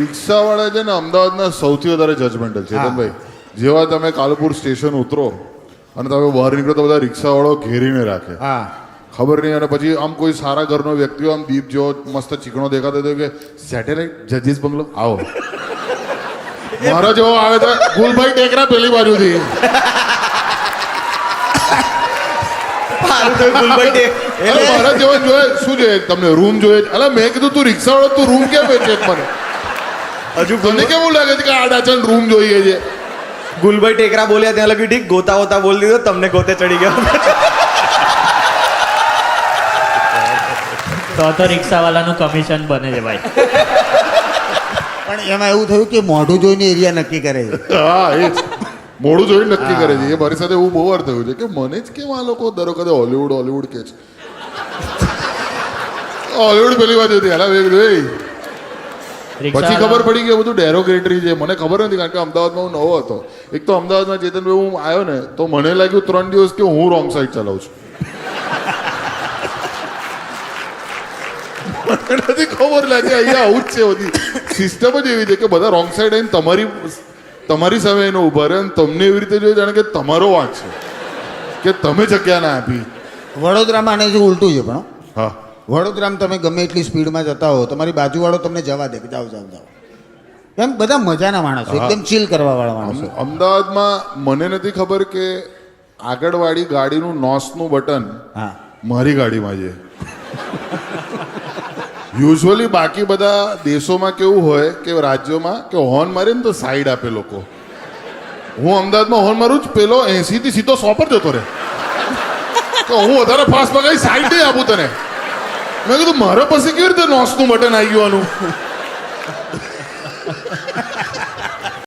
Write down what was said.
રિક્ષાવાળા છે ને અમદાવાદના સૌથી વધારે જજમેન્ટલ છે ચેતનભાઈ. જેવા તમે કાલુપુર સ્ટેશન ઉતરો અને તમે બહાર નીકળો તો બધા રિક્ષાવાળો ઘેરીને રાખે. હા ખબર નહીં. અને પછી આમ કોઈ સારા ઘરનો વ્યક્તિ આમ દીપ જેવો મસ્ત ચીકણો દેખાતો હતો કે સેટેલાઇટ જજીસ બંગલો આવો. મારા જેવો આવે તો ગુલભાઈ ટેકરા પેલી બાજુથી. અરે મારા જેવો જોઈએ શું જોઈએ તમને રૂમ જોઈએ? અલા મેં કીધું તું રિક્ષાવાળો તું રૂમ કેમ વેચે મને? હજુ તમને કેવું લાગે છે કે આ ડાચન રૂમ જોઈએ છે? ગુલભાઈ ટેકરા બોલ્યા ત્યાં લગી ઠીક, ગોતા ગોતા બોલ દીધો, તમને ગોતે ચડી ગયો. તો રિક્ષાવાળાનું કમિશન બને છે ભાઈ. પણ એમાં એવું થયું કે મોઢું જોઈને એરિયા નક્કી કરે છે. હા એ જ મોડું જોઈને નક્કી કરે છે. એ મારી સાથે એવું બહુ વાર થયું છે કે મને જ કેમ આ લોકો દર વખતે હોલીવુડ હોલીવુડ કે છે. હોલીવુડ પેલી બાજુ હતી હાલા વેગ જોઈ. પછી ખબર પડી કે બધું ડેરોગેટરી છે. મને ખબર નથી કારણ કે અમદાવાદમાં હું નવો હતો. એક તો અમદાવાદમાં ચેતનભાઈ હું આવ્યો ને તો મને લાગ્યું 3 દિવસ કે હું રોંગ સાઈડ ચલાવું છું. મને નથી ખબર લાગે અહીંયા આવું જ છે. બધી સિસ્ટમ જ એવી છે કે બધા રોંગ સાઈડ આવીને તમારી સામે એને ઉભા રહે અને તમને એવી રીતે જોઈએ જાણે કે તમારો વાંક છે કે તમે જગ્યા ના આપી. વડોદરામાં આને જે ઉલટું છે પણ હા વડોદરામાં તમે ગમે એટલી સ્પીડમાં જતા હો તમારી બાજુવાળો તમને જવા દે કે જાઓ જાઓ જાઓ. એમ બધા મજાના માણસો, એકદમ ચીલ કરવા વાળા માણસો. અમદાવાદમાં મને નથી ખબર કે આગળવાળી ગાડીનું નોસનું બટન હા મારી ગાડીમાં છે. યુઝ્યુઅલી બાકી બધા દેશોમાં કેવું હોય કે રાજ્યોમાં કે હોર્ન મારે ને તો સાઈડ આપે લોકો. હું અમદાવાદમાં હોર્ન મારું જ પેલો 80 થી સીધો 100 પર જતો રહે. તો હું વધારે ફાસ્ટ પગાઈ સાઈડ નહીં આપું તને. મેં કીધું મારા પાસે કેવી રીતે નોસનું બટન આવી ગયું આનું?